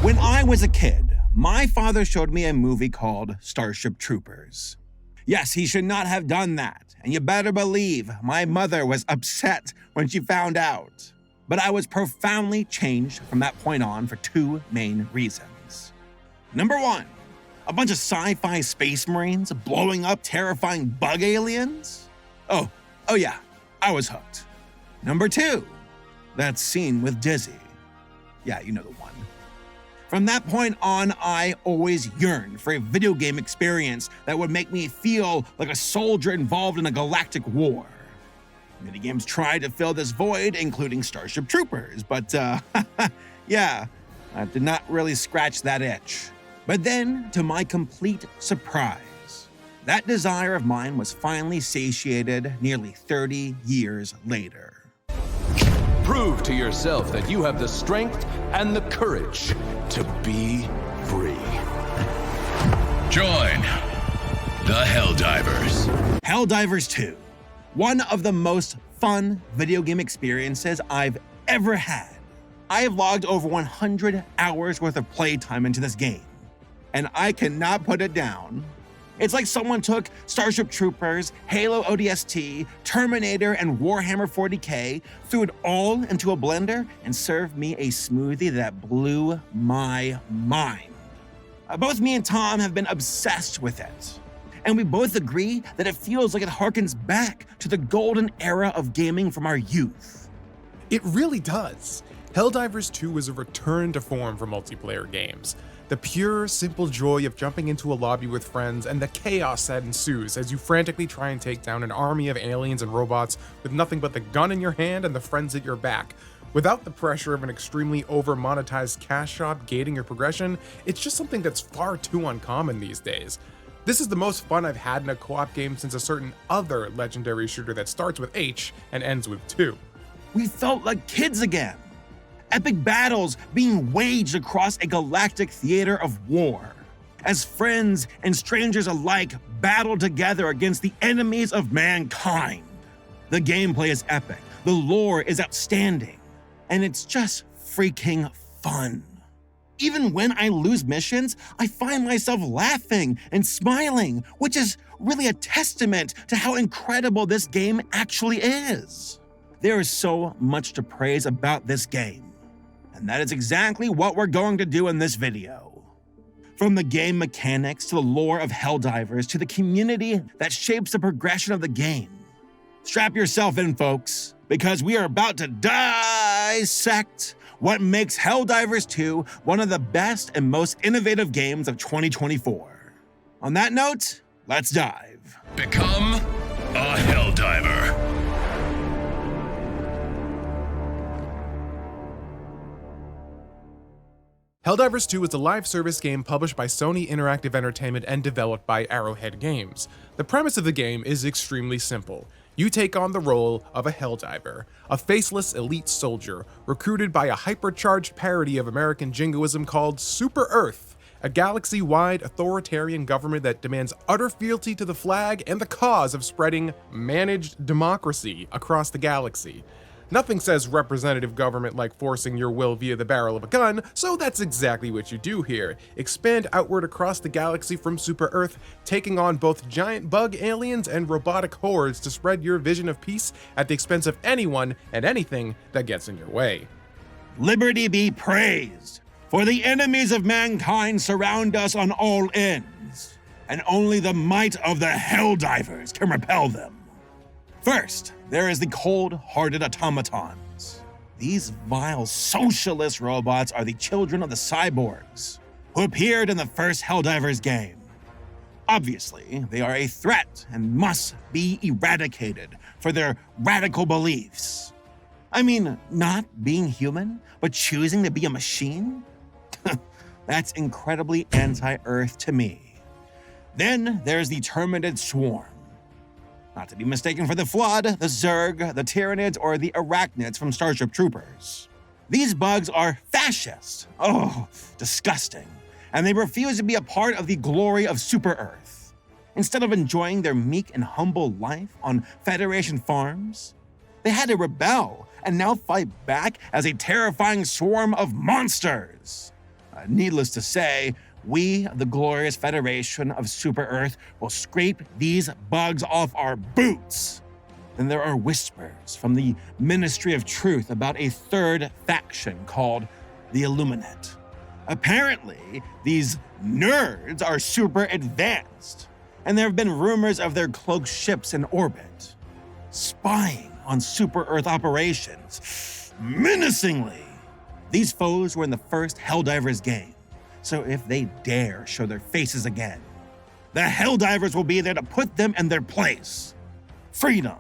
When I was a kid, my father showed me a movie called Starship Troopers. Yes, he should not have done that, and you better believe my mother was upset when she found out. But I was profoundly changed from that point on for two main reasons. Number one, a bunch of sci-fi space marines blowing up terrifying bug aliens? Oh yeah, I was hooked. Number two, that scene with Dizzy. Yeah, you know the one. From that point on, I always yearned for a video game experience that would make me feel like a soldier involved in a galactic war. Minigames tried to fill this void, including Starship Troopers, but yeah, I did not really scratch that itch. But then, to my complete surprise, that desire of mine was finally satiated nearly 30 years later. Prove to yourself that you have the strength and the courage to be free. Join the Helldivers. Helldivers 2, one of the most fun video game experiences I've ever had. I have logged over 100 hours worth of playtime into this game, and I cannot put it down. It's like someone took Starship Troopers, Halo ODST, Terminator, and Warhammer 40K, threw it all into a blender, and served me a smoothie that blew my mind. Both me and Tom have been obsessed with it, and we both agree that it feels like it harkens back to the golden era of gaming from our youth. It really does. Helldivers 2 is a return to form for multiplayer games. The pure, simple joy of jumping into a lobby with friends and the chaos that ensues as you frantically try and take down an army of aliens and robots with nothing but the gun in your hand and the friends at your back. Without the pressure of an extremely over-monetized cash shop gating your progression, it's just something that's far too uncommon these days. This is the most fun I've had in a co-op game since a certain other legendary shooter that starts with H and ends with 2. We felt like kids again. Epic battles being waged across a galactic theater of war, as friends and strangers alike battle together against the enemies of mankind. The gameplay is epic, the lore is outstanding, and it's just freaking fun. Even when I lose missions, I find myself laughing and smiling, which is really a testament to how incredible this game actually is. There is so much to praise about this game. And that is exactly what we're going to do in this video. From the game mechanics to the lore of Helldivers to the community that shapes the progression of the game. Strap yourself in, folks, because we are about to dissect what makes Helldivers 2 one of the best and most innovative games of 2024. On that note, let's dive. Become a Helldiver. Helldivers 2 is a live service game published by Sony Interactive Entertainment and developed by Arrowhead Games. The premise of the game is extremely simple. You take on the role of a Helldiver, a faceless elite soldier recruited by a hypercharged parody of American jingoism called Super Earth, a galaxy-wide authoritarian government that demands utter fealty to the flag and the cause of spreading managed democracy across the galaxy. Nothing says representative government like forcing your will via the barrel of a gun, so that's exactly what you do here. Expand outward across the galaxy from Super Earth, taking on both giant bug aliens and robotic hordes to spread your vision of peace at the expense of anyone and anything that gets in your way. Liberty be praised, for the enemies of mankind surround us on all ends, and only the might of the Helldivers can repel them. First, there is the cold-hearted automatons. These vile socialist robots are the children of the cyborgs, who appeared in the first Helldivers game. Obviously, they are a threat and must be eradicated for their radical beliefs. I mean, not being human, but choosing to be a machine? That's incredibly anti-Earth to me. Then there's the Terminid Swarm. Not to be mistaken for the Flood, the Zerg, the Tyranids, or the Arachnids from Starship Troopers. These bugs are fascist. Oh, disgusting. And they refuse to be a part of the glory of Super Earth. Instead of enjoying their meek and humble life on Federation farms, they had to rebel and now fight back as a terrifying swarm of monsters. Needless to say, we, the glorious Federation of Super Earth, will scrape these bugs off our boots. Then there are whispers from the Ministry of Truth about a third faction called the Illuminate. Apparently, these nerds are super advanced, and there have been rumors of their cloaked ships in orbit, spying on Super Earth operations, menacingly. These foes were in the first Helldivers game, so if they dare show their faces again, the Helldivers will be there to put them in their place. Freedom.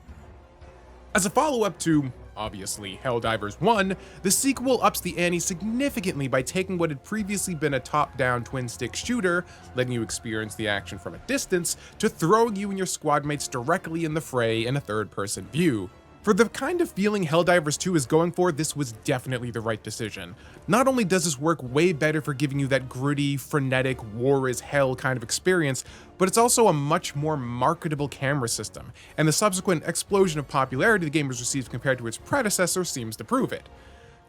As a follow-up to, obviously, Helldivers 1, the sequel ups the ante significantly by taking what had previously been a top-down twin-stick shooter, letting you experience the action from a distance, to throwing you and your squad mates directly in the fray in a third-person view. For the kind of feeling Helldivers 2 is going for, this was definitely the right decision. Not only does this work way better for giving you that gritty, frenetic, war is hell kind of experience, but it's also a much more marketable camera system, and the subsequent explosion of popularity the game has received compared to its predecessor seems to prove it.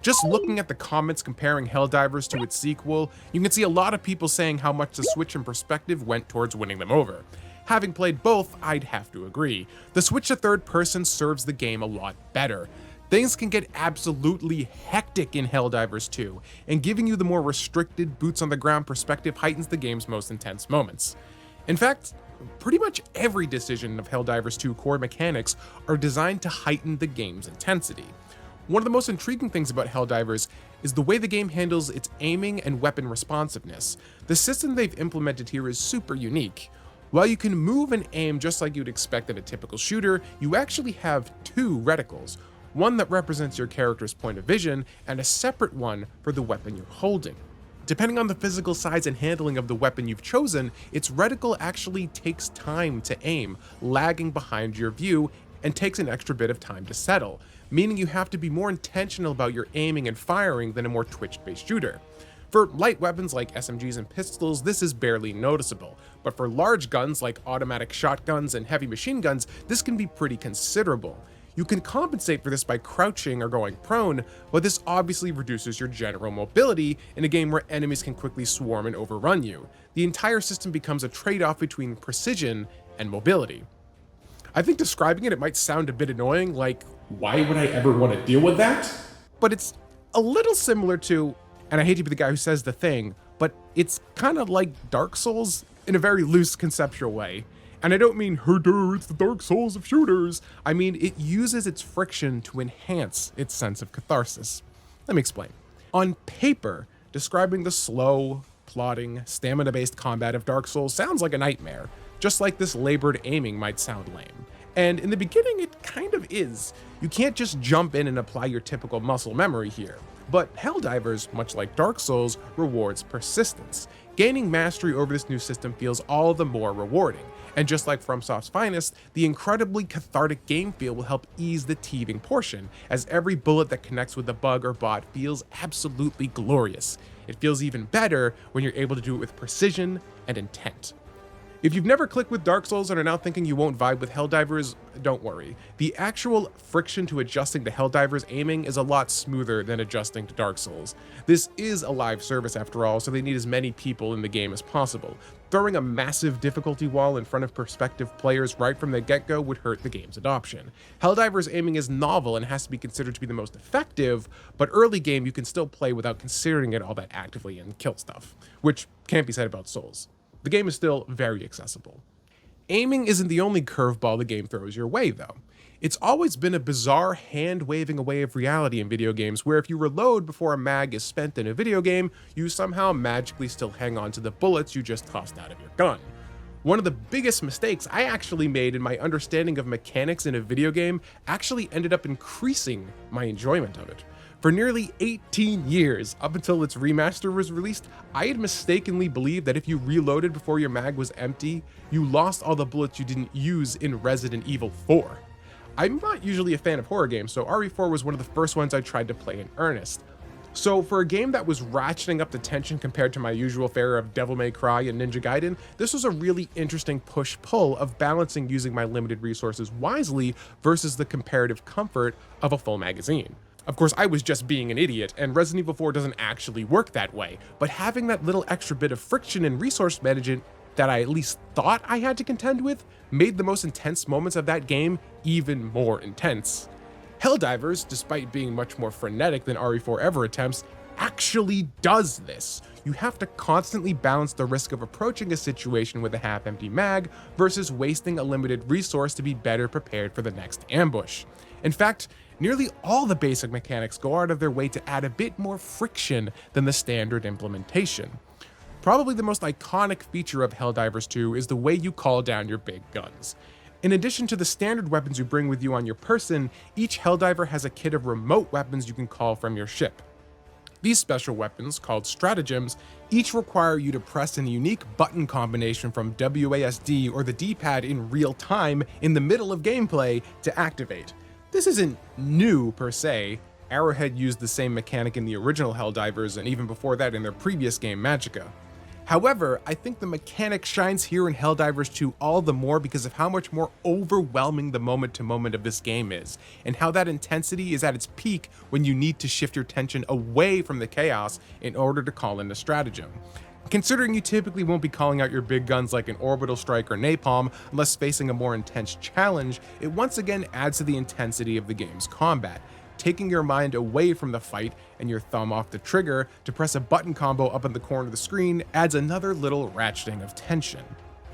Just looking at the comments comparing Helldivers to its sequel, you can see a lot of people saying how much the switch in perspective went towards winning them over. Having played both, I'd have to agree. The switch to third person serves the game a lot better. Things can get absolutely hectic in Helldivers 2, and giving you the more restricted, boots on the ground perspective heightens the game's most intense moments. In fact, pretty much every decision of Helldivers 2 core mechanics are designed to heighten the game's intensity. One of the most intriguing things about Helldivers is the way the game handles its aiming and weapon responsiveness. The system they've implemented here is super unique. While you can move and aim just like you'd expect in a typical shooter, you actually have two reticles, one that represents your character's point of vision, and a separate one for the weapon you're holding. Depending on the physical size and handling of the weapon you've chosen, its reticle actually takes time to aim, lagging behind your view, and takes an extra bit of time to settle, meaning you have to be more intentional about your aiming and firing than a more twitch-based shooter. For light weapons like SMGs and pistols, this is barely noticeable, but for large guns like automatic shotguns and heavy machine guns, this can be pretty considerable. You can compensate for this by crouching or going prone, but this obviously reduces your general mobility in a game where enemies can quickly swarm and overrun you. The entire system becomes a trade-off between precision and mobility. I think describing it might sound a bit annoying, like, why would I ever want to deal with that? But it's a little similar to, and I hate to be the guy who says the thing, but it's kind of like Dark Souls in a very loose conceptual way. And I don't mean, herder, it's the Dark Souls of shooters. I mean, it uses its friction to enhance its sense of catharsis. Let me explain. On paper, describing the slow, plodding, stamina-based combat of Dark Souls sounds like a nightmare, just like this labored aiming might sound lame. And in the beginning, it kind of is. You can't just jump in and apply your typical muscle memory here. But Helldivers, much like Dark Souls, rewards persistence. Gaining mastery over this new system feels all the more rewarding. And just like FromSoft's finest, the incredibly cathartic game feel will help ease the teething portion, as every bullet that connects with a bug or bot feels absolutely glorious. It feels even better when you're able to do it with precision and intent. If you've never clicked with Dark Souls and are now thinking you won't vibe with Helldivers, don't worry. The actual friction to adjusting to Helldivers aiming is a lot smoother than adjusting to Dark Souls. This is a live service after all, so they need as many people in the game as possible. Throwing a massive difficulty wall in front of prospective players right from the get-go would hurt the game's adoption. Helldivers aiming is novel and has to be considered to be the most effective, but early game you can still play without considering it all that actively and kill stuff, which can't be said about Souls. The game is still very accessible. Aiming isn't the only curveball the game throws your way, though. It's always been a bizarre hand-waving away of reality in video games where if you reload before a mag is spent in a video game, you somehow magically still hang on to the bullets you just tossed out of your gun. One of the biggest mistakes I actually made in my understanding of mechanics in a video game actually ended up increasing my enjoyment of it. For nearly 18 years, up until its remaster was released, I had mistakenly believed that if you reloaded before your mag was empty, you lost all the bullets you didn't use in Resident Evil 4. I'm not usually a fan of horror games, so RE4 was one of the first ones I tried to play in earnest. So for a game that was ratcheting up the tension compared to my usual fare of Devil May Cry and Ninja Gaiden, this was a really interesting push-pull of balancing using my limited resources wisely versus the comparative comfort of a full magazine. Of course, I was just being an idiot, and Resident Evil 4 doesn't actually work that way, but having that little extra bit of friction and resource management that I at least thought I had to contend with made the most intense moments of that game even more intense. Helldivers, despite being much more frenetic than RE4 ever attempts, actually does this. You have to constantly balance the risk of approaching a situation with a half-empty mag versus wasting a limited resource to be better prepared for the next ambush. In fact, nearly all the basic mechanics go out of their way to add a bit more friction than the standard implementation. Probably the most iconic feature of Helldivers 2 is the way you call down your big guns. In addition to the standard weapons you bring with you on your person, each Helldiver has a kit of remote weapons you can call from your ship. These special weapons, called stratagems, each require you to press a unique button combination from WASD or the D-pad in real time in the middle of gameplay to activate. This isn't new per se. Arrowhead used the same mechanic in the original Helldivers and even before that in their previous game Magicka. However, I think the mechanic shines here in Helldivers 2 all the more because of how much more overwhelming the moment-to-moment of this game is, and how that intensity is at its peak when you need to shift your tension away from the chaos in order to call in a stratagem. Considering you typically won't be calling out your big guns like an orbital strike or napalm unless facing a more intense challenge, it once again adds to the intensity of the game's combat, taking your mind away from the fight and your thumb off the trigger to press a button combo up in the corner of the screen adds another little ratcheting of tension.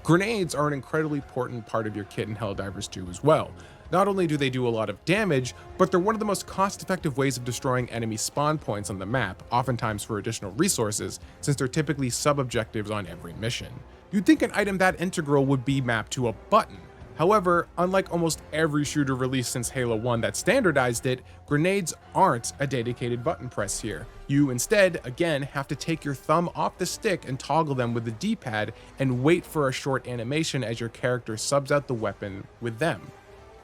Grenades are an incredibly important part of your kit in Helldivers 2 as well. Not only do they do a lot of damage, but they're one of the most cost-effective ways of destroying enemy spawn points on the map, oftentimes for additional resources, since they're typically sub-objectives on every mission. You'd think an item that integral would be mapped to a button. However, unlike almost every shooter released since Halo 1 that standardized it, grenades aren't a dedicated button press here. You instead, again, have to take your thumb off the stick and toggle them with the D-pad and wait for a short animation as your character subs out the weapon with them.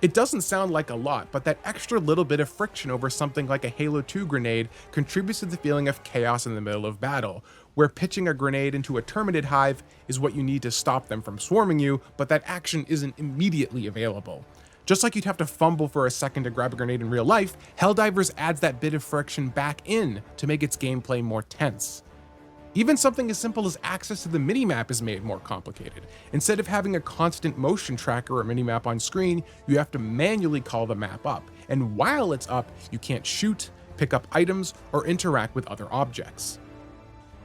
It doesn't sound like a lot, but that extra little bit of friction over something like a Halo 2 grenade contributes to the feeling of chaos in the middle of battle, where pitching a grenade into a terminid hive is what you need to stop them from swarming you, but that action isn't immediately available. Just like you'd have to fumble for a second to grab a grenade in real life, Helldivers adds that bit of friction back in to make its gameplay more tense. Even something as simple as access to the minimap is made more complicated. Instead of having a constant motion tracker or minimap on screen, you have to manually call the map up, and while it's up, you can't shoot, pick up items, or interact with other objects.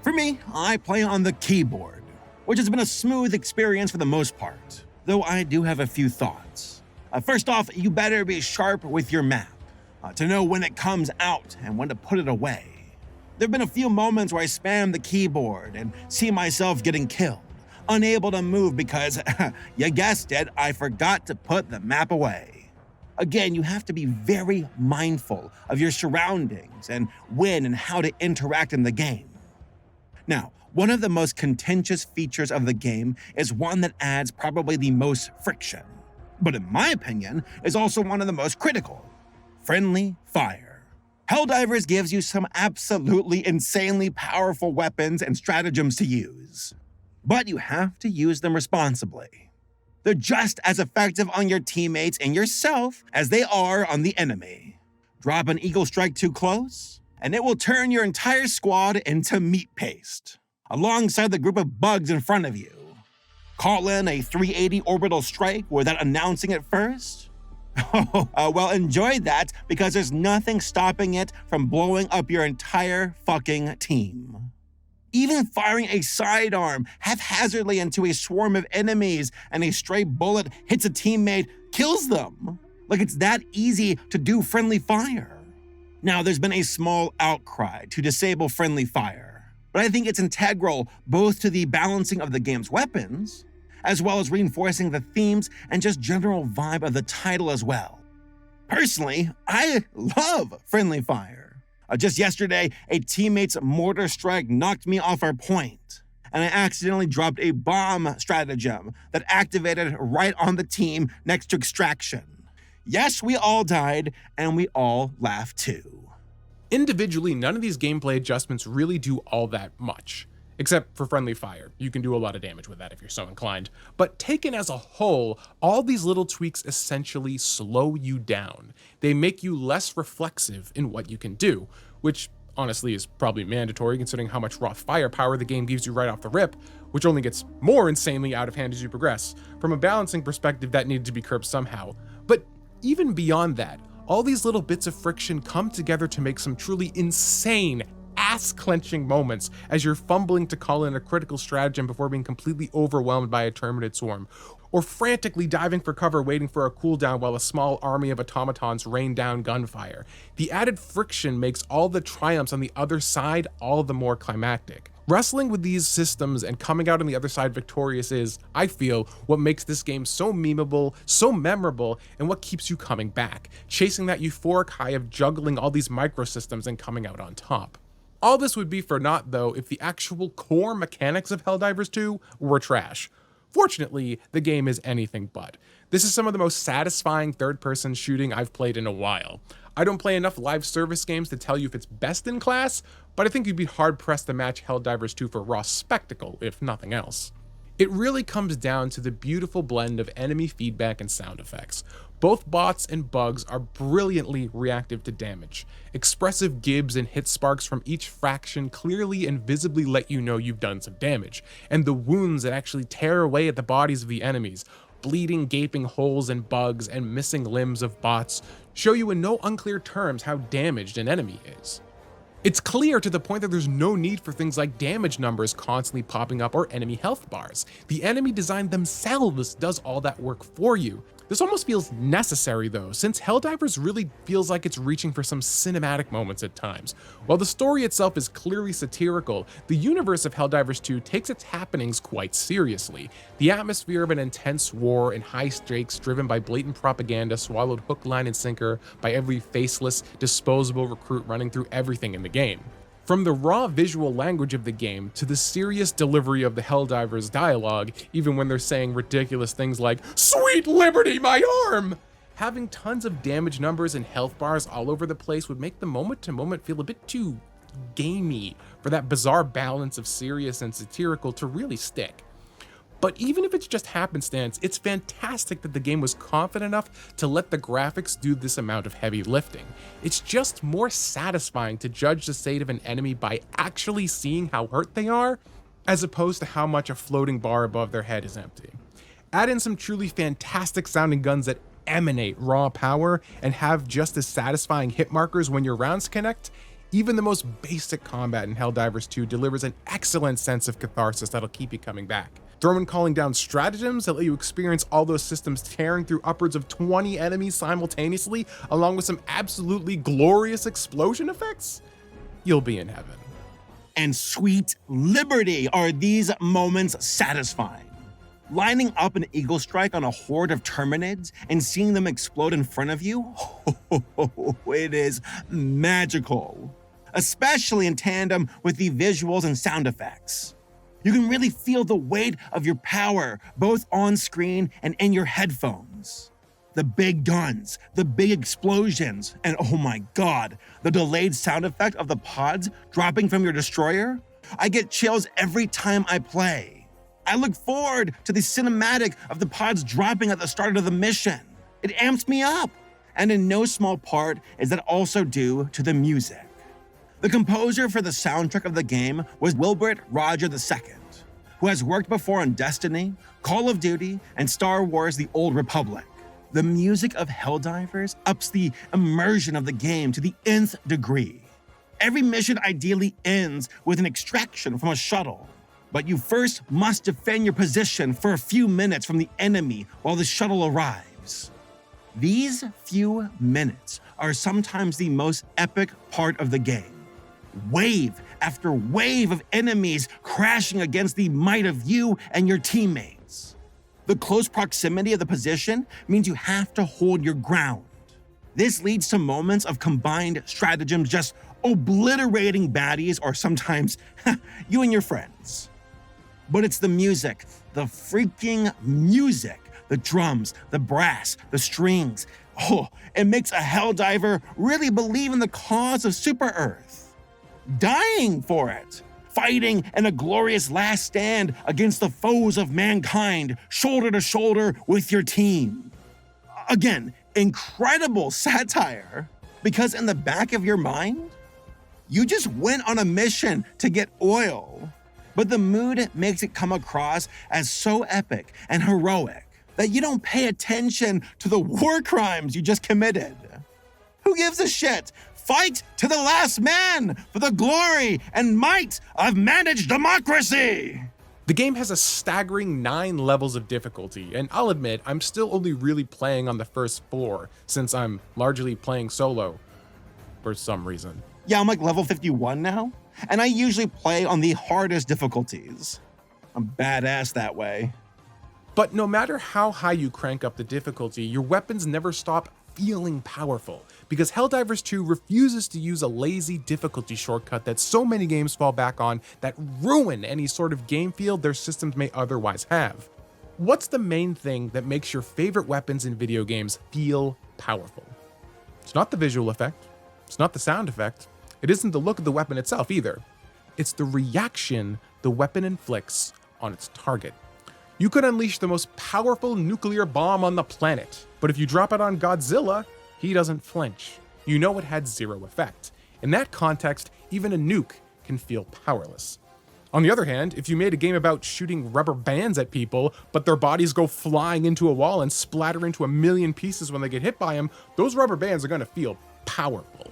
For me, I play on the keyboard, which has been a smooth experience for the most part, though I do have a few thoughts. First off, you better be sharp with your map, to know when it comes out and when to put it away. There have been a few moments where I spam the keyboard and see myself getting killed, unable to move because, you guessed it, I forgot to put the map away. Again, you have to be very mindful of your surroundings and when and how to interact in the game. Now, one of the most contentious features of the game is one that adds probably the most friction, but in my opinion, is also one of the most critical: friendly fire. Helldivers gives you some absolutely insanely powerful weapons and stratagems to use, but you have to use them responsibly. They're just as effective on your teammates and yourself as they are on the enemy. Drop an Eagle Strike too close, and it will turn your entire squad into meat paste, alongside the group of bugs in front of you. Call in a 380 orbital strike without announcing it first? Well, enjoy that, because there's nothing stopping it from blowing up your entire fucking team. Even firing a sidearm haphazardly into a swarm of enemies and a stray bullet hits a teammate kills them. Like it's that easy to do friendly fire. Now, there's been a small outcry to disable friendly fire, but I think it's integral both to the balancing of the game's weapons, as well as reinforcing the themes and just general vibe of the title as well. Personally, I love friendly fire. Just yesterday, a teammate's mortar strike knocked me off our point, and I accidentally dropped a bomb stratagem that activated right on the team next to extraction. Yes, we all died, and we all laughed too. Individually, none of these gameplay adjustments really do all that much. except for friendly fire. You can do a lot of damage with that if you're so inclined. But taken as a whole, all these little tweaks essentially slow you down. They make you less reflexive in what you can do, which honestly is probably mandatory considering how much raw firepower the game gives you right off the rip, which only gets more insanely out of hand as you progress. From a balancing perspective, that needed to be curbed somehow. But even beyond that, all these little bits of friction come together to make some truly insane, ass-clenching moments as you're fumbling to call in a critical stratagem before being completely overwhelmed by a Terminid swarm, or frantically diving for cover waiting for a cooldown while a small army of automatons rain down gunfire. The added friction makes all the triumphs on the other side all the more climactic. Wrestling with these systems and coming out on the other side victorious is, I feel, what makes this game so memeable, so memorable, and what keeps you coming back, chasing that euphoric high of juggling all these microsystems and coming out on top. All this would be for naught, though, if the actual core mechanics of Helldivers 2 were trash. Fortunately, the game is anything but. This is some of the most satisfying third-person shooting I've played in a while. I don't play enough live service games to tell you if it's best in class, but I think you'd be hard-pressed to match Helldivers 2 for raw spectacle, if nothing else. It really comes down to the beautiful blend of enemy feedback and sound effects. Both bots and bugs are brilliantly reactive to damage. Expressive gibs and hit sparks from each fraction clearly and visibly let you know you've done some damage, and the wounds that actually tear away at the bodies of the enemies, bleeding gaping holes and bugs and missing limbs of bots, show you in no unclear terms how damaged an enemy is. It's clear to the point that there's no need for things like damage numbers constantly popping up or enemy health bars. The enemy design themselves does all that work for you. This almost feels necessary though, since Helldivers really feels like it's reaching for some cinematic moments at times. While the story itself is clearly satirical, the universe of Helldivers 2 takes its happenings quite seriously. The atmosphere of an intense war and high stakes driven by blatant propaganda swallowed hook, line, and sinker by every faceless, disposable recruit running through everything in the game. From the raw visual language of the game to the serious delivery of the Helldivers dialogue, even when they're saying ridiculous things like, "Sweet liberty, my arm!" Having tons of damage numbers and health bars all over the place would make the moment-to-moment feel a bit too gamey for that bizarre balance of serious and satirical to really stick. But even if it's just happenstance, it's fantastic that the game was confident enough to let the graphics do this amount of heavy lifting. It's just more satisfying to judge the state of an enemy by actually seeing how hurt they are, as opposed to how much a floating bar above their head is empty. Add in some truly fantastic sounding guns that emanate raw power and have just as satisfying hit markers when your rounds connect. Even the most basic combat in Helldivers 2 delivers an excellent sense of catharsis that'll keep you coming back. Throw in calling down stratagems that let you experience all those systems tearing through upwards of 20 enemies simultaneously, along with some absolutely glorious explosion effects, you'll be in heaven. And sweet liberty are these moments satisfying. Lining up an eagle strike on a horde of Terminids and seeing them explode in front of you, it is magical. Especially in tandem with the visuals and sound effects. You can really feel the weight of your power, both on screen and in your headphones. The big guns, the big explosions, and oh my god, the delayed sound effect of the pods dropping from your destroyer. I get chills every time I play. I look forward to the cinematic of the pods dropping at the start of the mission. It amps me up. And in no small part is that also due to the music. The composer for the soundtrack of the game was Wilbert Roger II, who has worked before on Destiny, Call of Duty, and Star Wars: The Old Republic. The music of Helldivers ups the immersion of the game to the nth degree. Every mission ideally ends with an extraction from a shuttle, but you first must defend your position for a few minutes from the enemy while the shuttle arrives. These few minutes are sometimes the most epic part of the game. Wave after wave of enemies crashing against the might of you and your teammates. The close proximity of the position means you have to hold your ground. This leads to moments of combined stratagems just obliterating baddies or sometimes you and your friends. But it's the music, the freaking music, the drums, the brass, the strings. It makes a Helldiver really believe in the cause of Super Earth. Dying for it. fighting in a glorious last stand against the foes of mankind, shoulder to shoulder with your team. Again, incredible satire, because in the back of your mind, you just went on a mission to get oil, but the mood makes it come across as so epic and heroic that you don't pay attention to the war crimes you just committed. Who gives a shit? Fight to the last man for the glory and might of managed democracy! The game has a staggering 9 levels of difficulty, and I'll admit, I'm still only really playing on the first 4, since I'm largely playing solo, for some reason. Yeah, I'm like level 51 now, and I usually play on the hardest difficulties. I'm badass that way. But no matter how high you crank up the difficulty, your weapons never stop feeling powerful, because Helldivers 2 refuses to use a lazy difficulty shortcut that so many games fall back on that ruin any sort of game feel their systems may otherwise have. What's the main thing that makes your favorite weapons in video games feel powerful? It's not the visual effect, it's not the sound effect, it isn't the look of the weapon itself either. It's the reaction the weapon inflicts on its target. You could unleash the most powerful nuclear bomb on the planet, but if you drop it on Godzilla, he doesn't flinch. You know it had zero effect. In that context, even a nuke can feel powerless. On the other hand, if you made a game about shooting rubber bands at people, but their bodies go flying into a wall and splatter into a million pieces when they get hit by them, those rubber bands are going to feel powerful.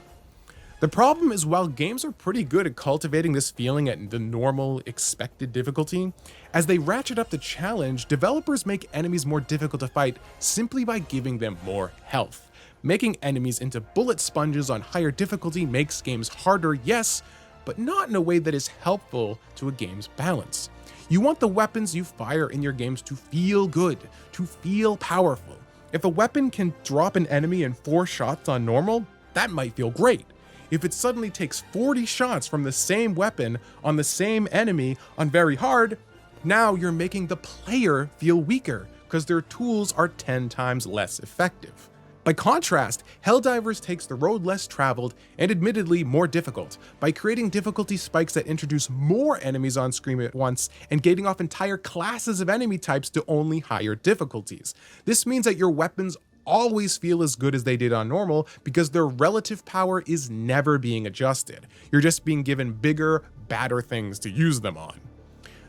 The problem is, while games are pretty good at cultivating this feeling at the normal, expected difficulty, as they ratchet up the challenge, developers make enemies more difficult to fight simply by giving them more health. Making enemies into bullet sponges on higher difficulty makes games harder, yes, but not in a way that is helpful to a game's balance. You want the weapons you fire in your games to feel good, to feel powerful. If a weapon can drop an enemy in 4 shots on normal, that might feel great. If it suddenly takes 40 shots from the same weapon on the same enemy on very hard, now you're making the player feel weaker because their tools are 10 times less effective. By contrast, Helldivers takes the road less traveled and admittedly more difficult by creating difficulty spikes that introduce more enemies on screen at once and gating off entire classes of enemy types to only higher difficulties. This means that your weapons always feel as good as they did on normal because their relative power is never being adjusted. You're just being given bigger, badder things to use them on.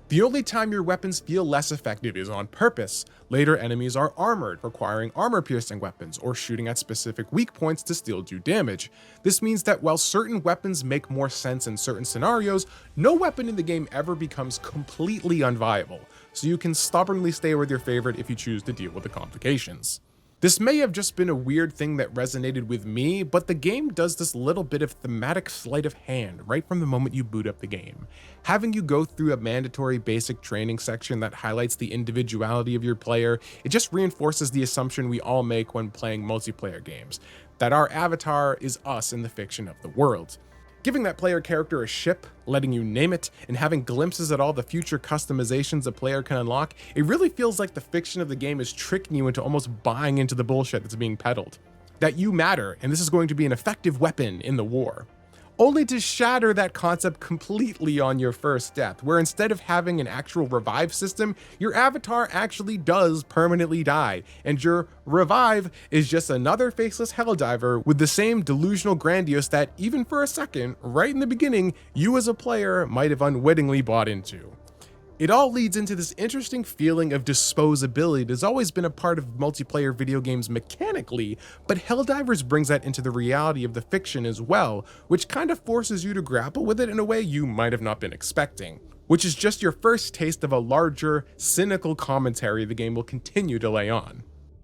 The only time your weapons feel less effective is on purpose. Later enemies are armored, requiring armor-piercing weapons, or shooting at specific weak points to still do damage. This means that while certain weapons make more sense in certain scenarios, no weapon in the game ever becomes completely unviable, so you can stubbornly stay with your favorite if you choose to deal with the complications. This may have just been a weird thing that resonated with me, but the game does this little bit of thematic sleight of hand right from the moment you boot up the game. Having you go through a mandatory basic training section that highlights the individuality of your player, it just reinforces the assumption we all make when playing multiplayer games, that our avatar is us in the fiction of the world. Giving that player character a ship, letting you name it, and having glimpses at all the future customizations a player can unlock, it really feels like the fiction of the game is tricking you into almost buying into the bullshit that's being peddled. That you matter, and this is going to be an effective weapon in the war. Only to shatter that concept completely on your first death, where instead of having an actual revive system, your avatar actually does permanently die, and your revive is just another faceless Helldiver with the same delusional grandiose that, even for a second, right in the beginning, you as a player might have unwittingly bought into. It all leads into this interesting feeling of disposability that's always been a part of multiplayer video games mechanically, but Helldivers brings that into the reality of the fiction as well, which kind of forces you to grapple with it in a way you might have not been expecting, which is just your first taste of a larger, cynical commentary the game will continue to lay on.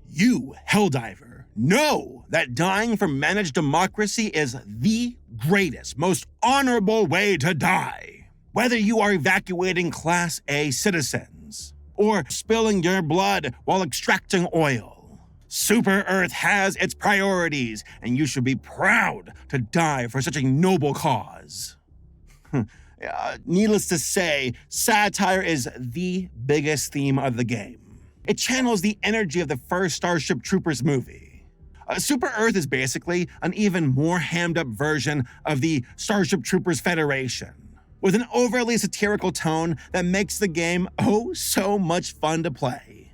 You, Helldiver, know that dying for managed democracy is the greatest, most honorable way to die. Whether you are evacuating Class A citizens or spilling your blood while extracting oil, Super Earth has its priorities, and you should be proud to die for such a noble cause. Needless to say, satire is the biggest theme of the game. It channels the energy of the first Starship Troopers movie. Super Earth is basically an even more hammed up version of the Starship Troopers Federation. with an overly satirical tone that makes the game oh so much fun to play.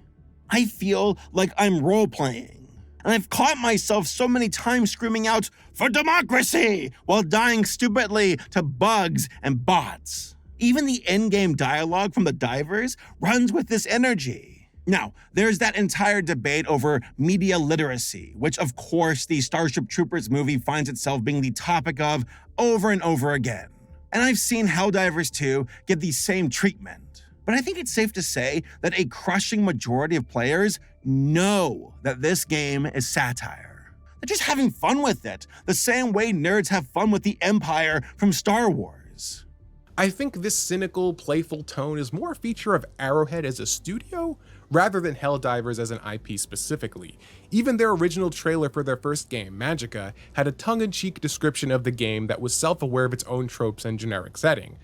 I feel like I'm role-playing, and I've caught myself so many times screaming out, "For democracy!" while dying stupidly to bugs and bots. Even the in-game dialogue from the divers runs with this energy. Now, there's that entire debate over media literacy, which of course the Starship Troopers movie finds itself being the topic of over and over again. And I've seen Helldivers 2 get the same treatment. But I think it's safe to say that a crushing majority of players know that this game is satire. They're just having fun with it, the same way nerds have fun with the Empire from Star Wars. I think this cynical, playful tone is more a feature of Arrowhead as a studio rather than Helldivers as an IP specifically. Even their original trailer for their first game, Magicka, had a tongue-in-cheek description of the game that was self-aware of its own tropes and generic setting.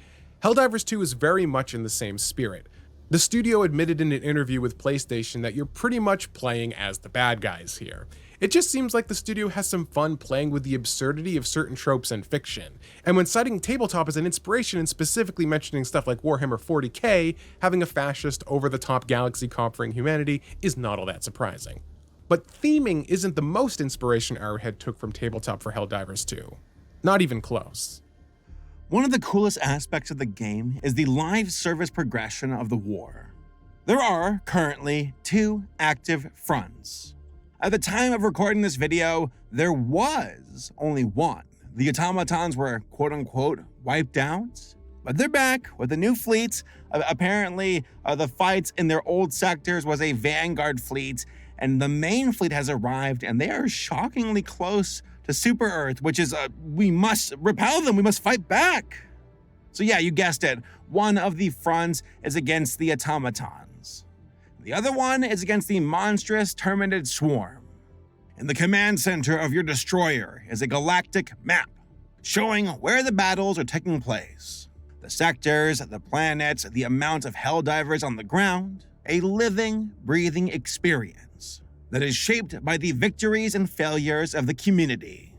Helldivers 2 is very much in the same spirit. The studio admitted in an interview with PlayStation that you're pretty much playing as the bad guys here. It just seems like the studio has some fun playing with the absurdity of certain tropes and fiction. And when citing tabletop as an inspiration and specifically mentioning stuff like Warhammer 40k, having a fascist, over-the-top galaxy conquering humanity is not all that surprising. But theming isn't the most inspiration Arrowhead took from tabletop for Helldivers 2. Not even close. One of the coolest aspects of the game is the live service progression of the war. There are currently 2 active fronts. At the time of recording this video, there was only one. The automatons were quote-unquote wiped out, but they're back with a new fleet. Apparently, the fights in their old sectors was a vanguard fleet, and the main fleet has arrived, and they are shockingly close to Super Earth, which is, we must repel them, we must fight back. So yeah, you guessed it, one of the fronts is against the automatons. The other one is against the monstrous Terminated Swarm. In the command center of your destroyer is a galactic map showing where the battles are taking place. The sectors, the planets, the amount of Helldivers on the ground, a living, breathing experience that is shaped by the victories and failures of the community.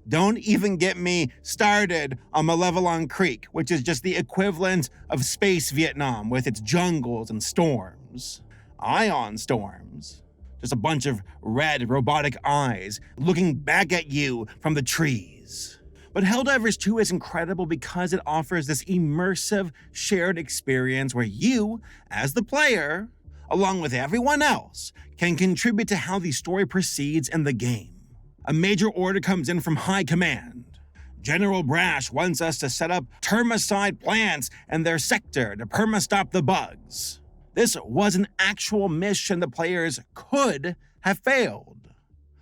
Don't even get me started on Malevelon Creek, which is just the equivalent of Space Vietnam with its jungles and storms. Ion storms. Just a bunch of red robotic eyes looking back at you from the trees. But Helldivers 2 is incredible because it offers this immersive, shared experience where you, as the player, along with everyone else, can contribute to how the story proceeds in the game. A major order comes in from High Command. General Brash wants us to set up termicide plants in their sector to perma-stop the bugs. This was an actual mission the players could have failed.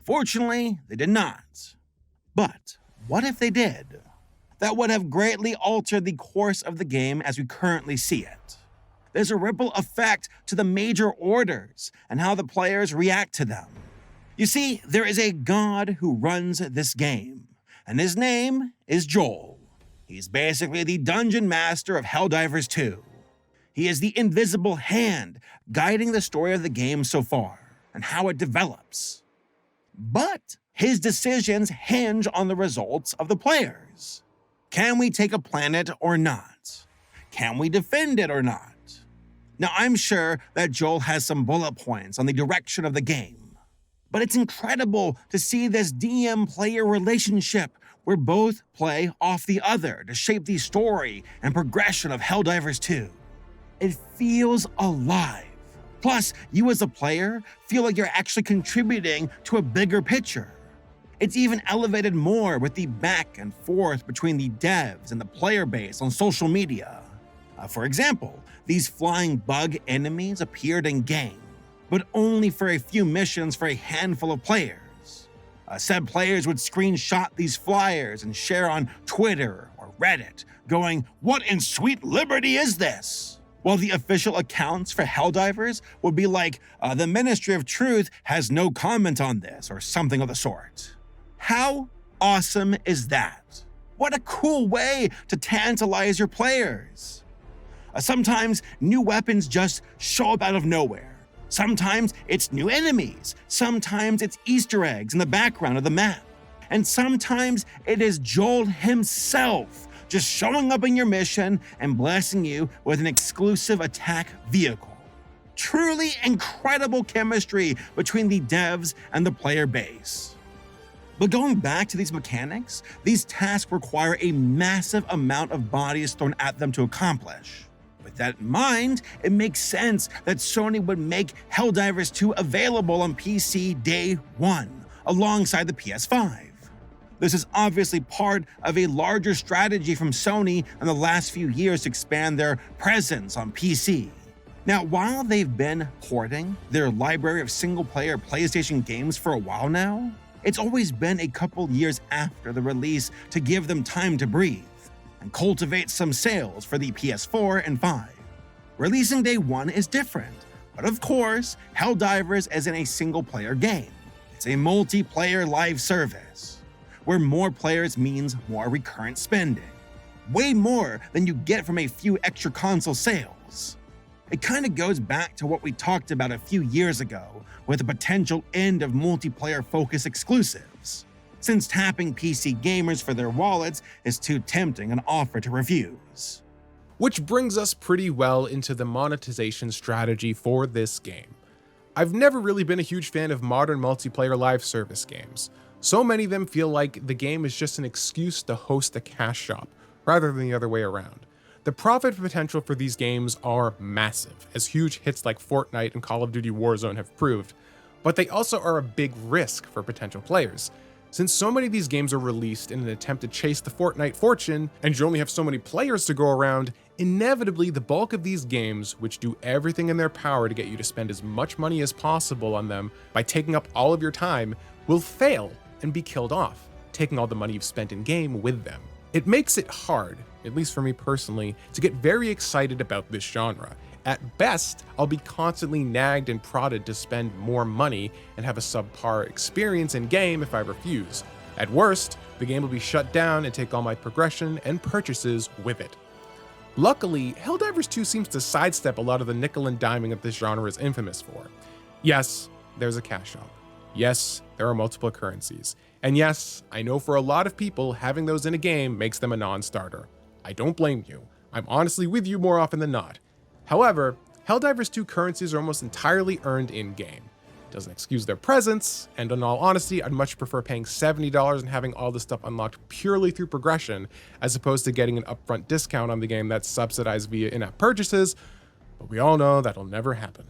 Fortunately, they did not. But what if they did? That would have greatly altered the course of the game as we currently see it. There's a ripple effect to the major orders and how the players react to them. You see, there is a god who runs this game, and his name is Joel. He's basically the dungeon master of Helldivers 2. He is the invisible hand guiding the story of the game so far and how it develops. But his decisions hinge on the results of the players. Can we take a planet or not? Can we defend it or not? Now, I'm sure that Joel has some bullet points on the direction of the game, but it's incredible to see this DM-player relationship where both play off the other to shape the story and progression of Helldivers 2. It feels alive. Plus, you as a player feel like you're actually contributing to a bigger picture. It's even elevated more with the back and forth between the devs and the player base on social media. For example, these flying bug enemies appeared in-game, but only for a few missions for a handful of players. Said players would screenshot these flyers and share on Twitter or Reddit, going, "What in sweet liberty is this?" While the official accounts for Helldivers would be like, "The Ministry of Truth has no comment on this," or something of the sort. How awesome is that? What a cool way to tantalize your players. Sometimes new weapons just show up out of nowhere. Sometimes it's new enemies. Sometimes it's Easter eggs in the background of the map. And sometimes it is Joel himself just showing up in your mission and blessing you with an exclusive attack vehicle. Truly incredible chemistry between the devs and the player base. But going back to these mechanics, these tasks require a massive amount of bodies thrown at them to accomplish. With that in mind, it makes sense that Sony would make Helldivers 2 available on PC day one, alongside the PS5. This is obviously part of a larger strategy from Sony in the last few years to expand their presence on PC. Now, while they've been porting their library of single-player PlayStation games for a while now, it's always been a couple years after the release to give them time to breathe and cultivate some sales for the PS4 and 5. Releasing day one is different, but of course, Helldivers isn't a single-player game. It's a multiplayer live service, where more players means more recurrent spending. Way more than you get from a few extra console sales. It kind of goes back to what we talked about a few years ago with the potential end of multiplayer-focused exclusives, since tapping PC gamers for their wallets is too tempting an offer to refuse. Which brings us pretty well into the monetization strategy for this game. I've never really been a huge fan of modern multiplayer live service games. So many of them feel like the game is just an excuse to host a cash shop, rather than the other way around. The profit potential for these games are massive, as huge hits like Fortnite and Call of Duty Warzone have proved, but they also are a big risk for potential players. Since so many of these games are released in an attempt to chase the Fortnite fortune, and you only have so many players to go around, inevitably the bulk of these games, which do everything in their power to get you to spend as much money as possible on them by taking up all of your time, will fail and be killed off, taking all the money you've spent in-game with them. It makes it hard, at least for me personally, to get very excited about this genre. At best, I'll be constantly nagged and prodded to spend more money and have a subpar experience in-game if I refuse. At worst, the game will be shut down and take all my progression and purchases with it. Luckily, Helldivers 2 seems to sidestep a lot of the nickel and diming that this genre is infamous for. Yes, there's a cash shop. Yes, there are multiple currencies. And yes, I know for a lot of people, having those in a game makes them a non-starter. I don't blame you. I'm honestly with you more often than not. However, Helldivers 2 currencies are almost entirely earned in-game. Doesn't excuse their presence, and in all honesty, I'd much prefer paying $70 and having all this stuff unlocked purely through progression, as opposed to getting an upfront discount on the game that's subsidized via in-app purchases, but we all know that'll never happen.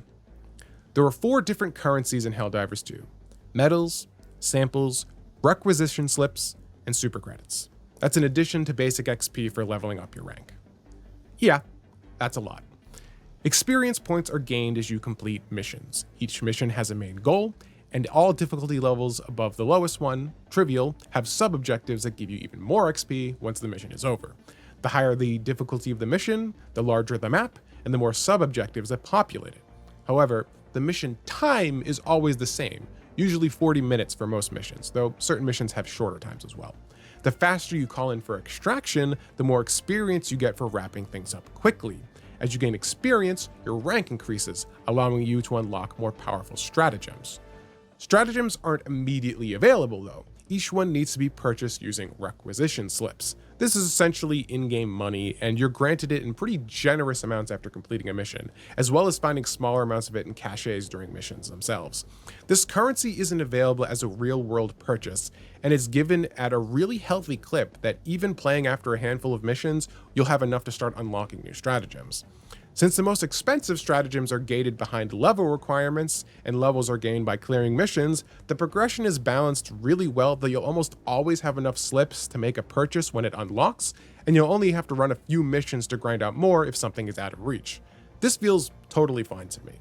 There are 4 different currencies in Helldivers 2. Medals, samples, requisition slips, and super credits. That's in addition to basic XP for leveling up your rank. Yeah, that's a lot. Experience points are gained as you complete missions. Each mission has a main goal, and all difficulty levels above the lowest one, trivial, have sub-objectives that give you even more XP once the mission is over. The higher the difficulty of the mission, the larger the map, and the more sub-objectives that populate it. However, the mission time is always the same, usually 40 minutes for most missions, though certain missions have shorter times as well. The faster you call in for extraction, the more experience you get for wrapping things up quickly. As you gain experience, your rank increases, allowing you to unlock more powerful stratagems. Stratagems aren't immediately available though. Each one needs to be purchased using requisition slips. This is essentially in-game money, and you're granted it in pretty generous amounts after completing a mission, as well as finding smaller amounts of it in caches during missions themselves. This currency isn't available as a real-world purchase, and is given at a really healthy clip that even playing after a handful of missions, you'll have enough to start unlocking new stratagems. Since the most expensive stratagems are gated behind level requirements, and levels are gained by clearing missions, the progression is balanced really well that you'll almost always have enough slips to make a purchase when it unlocks, and you'll only have to run a few missions to grind out more if something is out of reach. This feels totally fine to me.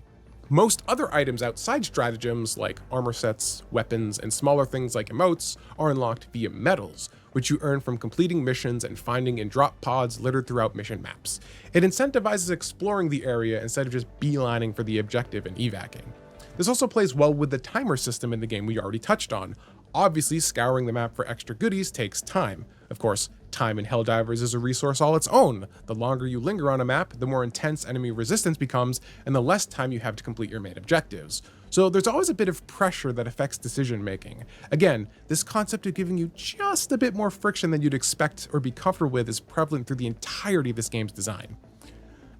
Most other items outside stratagems, like armor sets, weapons, and smaller things like emotes, are unlocked via medals, which you earn from completing missions and finding in drop pods littered throughout mission maps. It incentivizes exploring the area instead of just beelining for the objective and evacing. This also plays well with the timer system in the game we already touched on. Obviously, scouring the map for extra goodies takes time. Of course, time in Helldivers is a resource all its own. The longer you linger on a map, the more intense enemy resistance becomes, and the less time you have to complete your main objectives. So there's always a bit of pressure that affects decision making. Again, this concept of giving you just a bit more friction than you'd expect or be comfortable with is prevalent through the entirety of this game's design.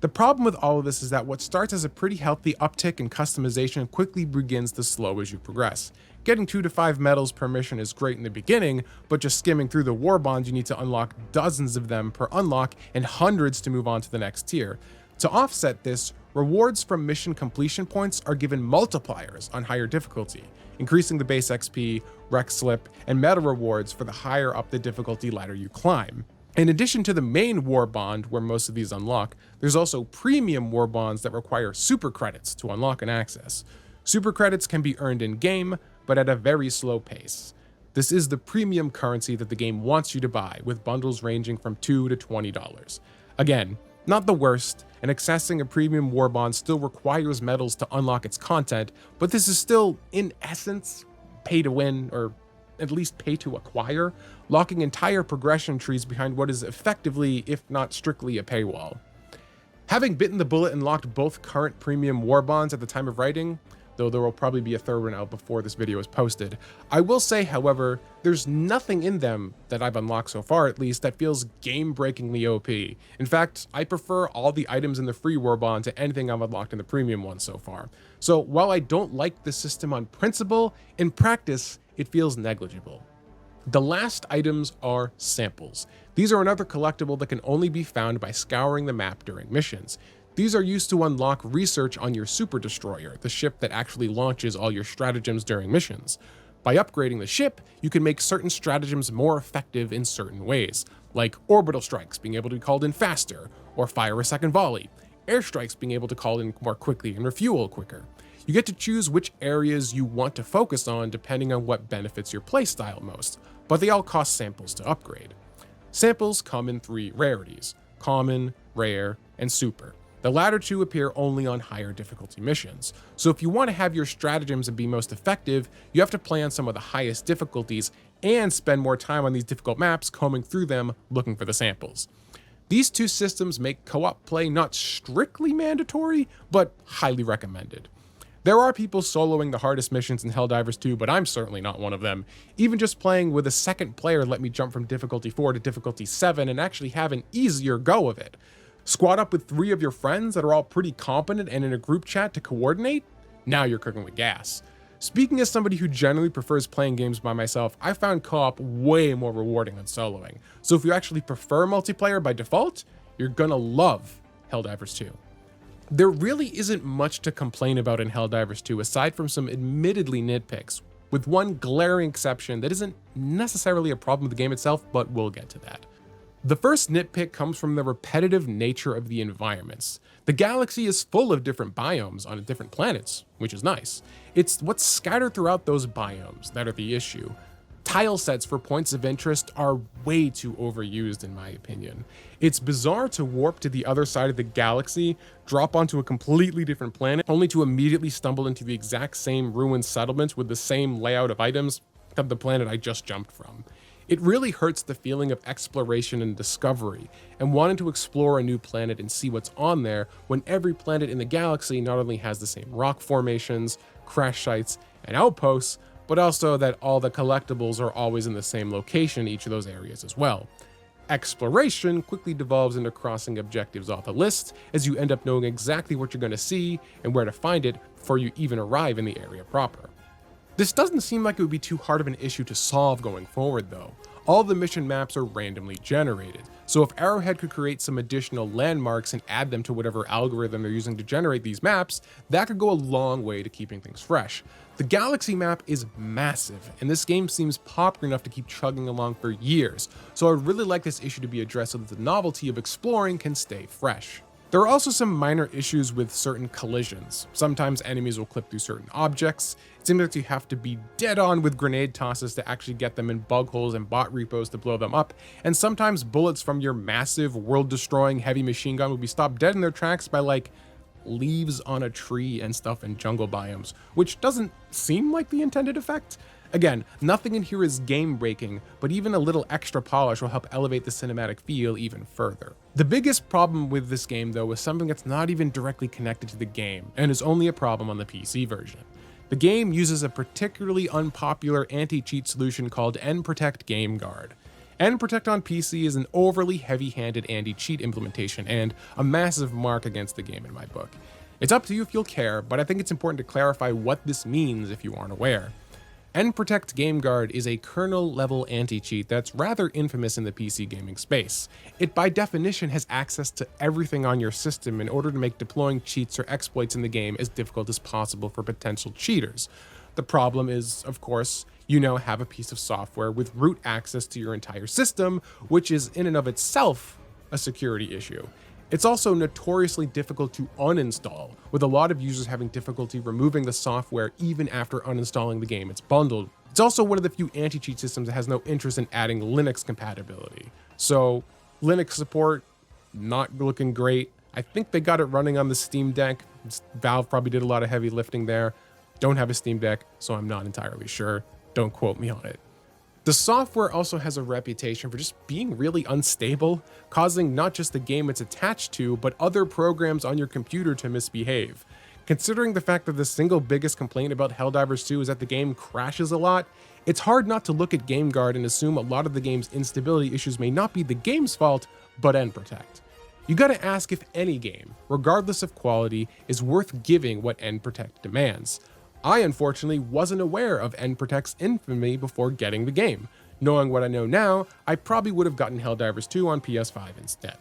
The problem with all of this is that what starts as a pretty healthy uptick in customization quickly begins to slow as you progress. Getting 2 to 5 medals per mission is great in the beginning, but just skimming through the war bonds, you need to unlock dozens of them per unlock and hundreds to move on to the next tier. To offset this, rewards from mission completion points are given multipliers on higher difficulty, increasing the base XP, rec slip, and meta rewards for the higher up the difficulty ladder you climb. In addition to the main war bond, where most of these unlock, there's also premium war bonds that require super credits to unlock and access. Super credits can be earned in-game, but at a very slow pace. This is the premium currency that the game wants you to buy, with bundles ranging from $2 to $20. Again, not the worst, and accessing a premium war bond still requires medals to unlock its content, but this is still, in essence, pay to win, or at least pay to acquire, locking entire progression trees behind what is effectively, if not strictly, a paywall. Having bitten the bullet and locked both current premium war bonds at the time of writing, though there will probably be a third one out before this video is posted, I will say, however, there's nothing in them that I've unlocked so far at least that feels game-breakingly OP. In fact, I prefer all the items in the free war bond to anything I've unlocked in the premium one so far. So while I don't like the system on principle, in practice, it feels negligible. The last items are samples. These are another collectible that can only be found by scouring the map during missions. These are used to unlock research on your Super Destroyer, the ship that actually launches all your stratagems during missions. By upgrading the ship, you can make certain stratagems more effective in certain ways, like orbital strikes being able to be called in faster, or fire a second volley, airstrikes being able to call in more quickly and refuel quicker. You get to choose which areas you want to focus on depending on what benefits your playstyle most, but they all cost samples to upgrade. Samples come in 3 rarities: common, rare, and super. The latter 2 appear only on higher difficulty missions, so if you want to have your stratagems and be most effective, you have to play on some of the highest difficulties and spend more time on these difficult maps combing through them looking for the samples. These 2 systems make co-op play not strictly mandatory, but highly recommended. There are people soloing the hardest missions in Helldivers 2, but I'm certainly not one of them. Even just playing with a second player let me jump from difficulty 4 to difficulty 7 and actually have an easier go of it. Squad up with 3 of your friends that are all pretty competent and in a group chat to coordinate? Now you're cooking with gas. Speaking as somebody who generally prefers playing games by myself, I found co-op way more rewarding than soloing. So if you actually prefer multiplayer by default, you're gonna love Helldivers 2. There really isn't much to complain about in Helldivers 2 aside from some admittedly nitpicks, with one glaring exception that isn't necessarily a problem with the game itself, but we'll get to that. The first nitpick comes from the repetitive nature of the environments. The galaxy is full of different biomes on different planets, which is nice. It's what's scattered throughout those biomes that are the issue. Tile sets for points of interest are way too overused in my opinion. It's bizarre to warp to the other side of the galaxy, drop onto a completely different planet, only to immediately stumble into the exact same ruined settlement with the same layout of items of the planet I just jumped from. It really hurts the feeling of exploration and discovery, and wanting to explore a new planet and see what's on there when every planet in the galaxy not only has the same rock formations, crash sites, and outposts, but also that all the collectibles are always in the same location in each of those areas as well. Exploration quickly devolves into crossing objectives off a list, as you end up knowing exactly what you're going to see and where to find it before you even arrive in the area proper. This doesn't seem like it would be too hard of an issue to solve going forward though. All the mission maps are randomly generated, so if Arrowhead could create some additional landmarks and add them to whatever algorithm they're using to generate these maps, that could go a long way to keeping things fresh. The galaxy map is massive, and this game seems popular enough to keep chugging along for years, so I'd really like this issue to be addressed so that the novelty of exploring can stay fresh. There are also some minor issues with certain collisions. Sometimes enemies will clip through certain objects. It seems like you have to be dead on with grenade tosses to actually get them in bug holes and bot repos to blow them up, and sometimes bullets from your massive world-destroying heavy machine gun will be stopped dead in their tracks by like leaves on a tree and stuff in jungle biomes, which doesn't seem like the intended effect. Again, nothing in here is game-breaking, but even a little extra polish will help elevate the cinematic feel even further. The biggest problem with this game though is something that's not even directly connected to the game, and is only a problem on the PC version. The game uses a particularly unpopular anti-cheat solution called nProtect GameGuard. nProtect on PC is an overly heavy-handed anti-cheat implementation and a massive mark against the game in my book. It's up to you if you'll care, but I think it's important to clarify what this means if you aren't aware. nProtect GameGuard is a kernel-level anti-cheat that's rather infamous in the PC gaming space. It by definition has access to everything on your system in order to make deploying cheats or exploits in the game as difficult as possible for potential cheaters. The problem is, of course, you now have a piece of software with root access to your entire system, which is in and of itself a security issue. It's also notoriously difficult to uninstall, with a lot of users having difficulty removing the software even after uninstalling the game it's bundled. It's also one of the few anti-cheat systems that has no interest in adding Linux compatibility. So, Linux support, not looking great. I think they got it running on the Steam Deck. Valve probably did a lot of heavy lifting there. Don't have a Steam Deck, so I'm not entirely sure. Don't quote me on it. The software also has a reputation for just being really unstable, causing not just the game it's attached to, but other programs on your computer to misbehave. Considering the fact that the single biggest complaint about Helldivers 2 is that the game crashes a lot, it's hard not to look at GameGuard and assume a lot of the game's instability issues may not be the game's fault, but nProtect. You gotta ask if any game, regardless of quality, is worth giving what nProtect demands. I unfortunately wasn't aware of nProtect's infamy before getting the game. Knowing what I know now, I probably would have gotten Helldivers 2 on PS5 instead.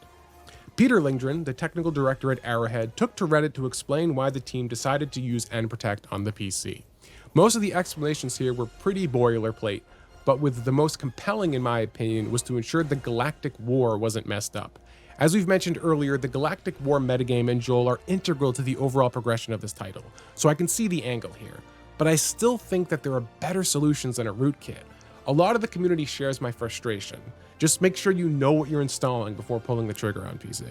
Peter Lindgren, the technical director at Arrowhead, took to Reddit to explain why the team decided to use nProtect on the PC. Most of the explanations here were pretty boilerplate, but with the most compelling in my opinion was to ensure the Galactic War wasn't messed up. As we've mentioned earlier, the Galactic War metagame and Joel are integral to the overall progression of this title, so I can see the angle here. But I still think that there are better solutions than a rootkit. A lot of the community shares my frustration. Just make sure you know what you're installing before pulling the trigger on PC.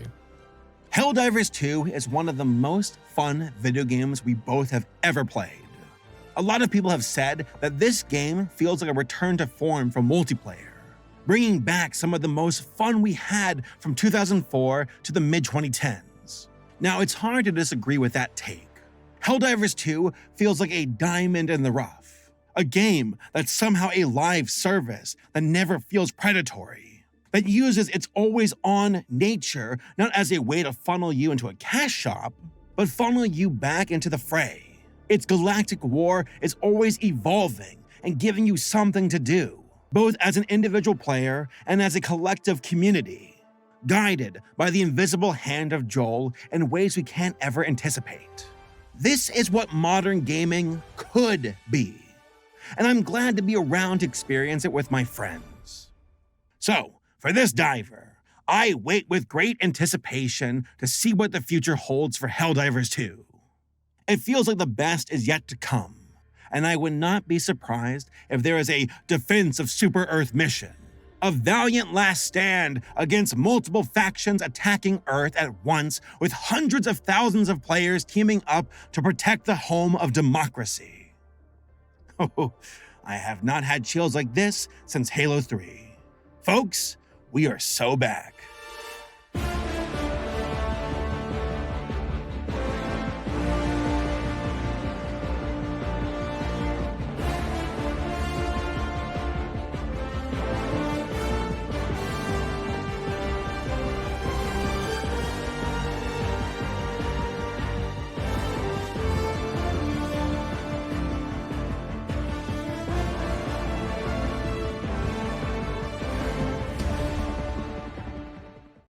Helldivers 2 is one of the most fun video games we both have ever played. A lot of people have said that this game feels like a return to form for multiplayer, bringing back some of the most fun we had from 2004 to the mid-2010s. Now, it's hard to disagree with that take. Helldivers 2 feels like a diamond in the rough, a game that's somehow a live service that never feels predatory, that uses its always-on nature not as a way to funnel you into a cash shop, but funnel you back into the fray. Its Galactic War is always evolving and giving you something to do, both as an individual player and as a collective community, guided by the invisible hand of Joel in ways we can't ever anticipate. This is what modern gaming could be, and I'm glad to be around to experience it with my friends. So, for this diver, I wait with great anticipation to see what the future holds for Helldivers 2. It feels like the best is yet to come, and I would not be surprised if there is a Defense of Super-Earth mission, a valiant last stand against multiple factions attacking Earth at once with hundreds of thousands of players teaming up to protect the home of democracy. Oh, I have not had chills like this since Halo 3. Folks, we are so back.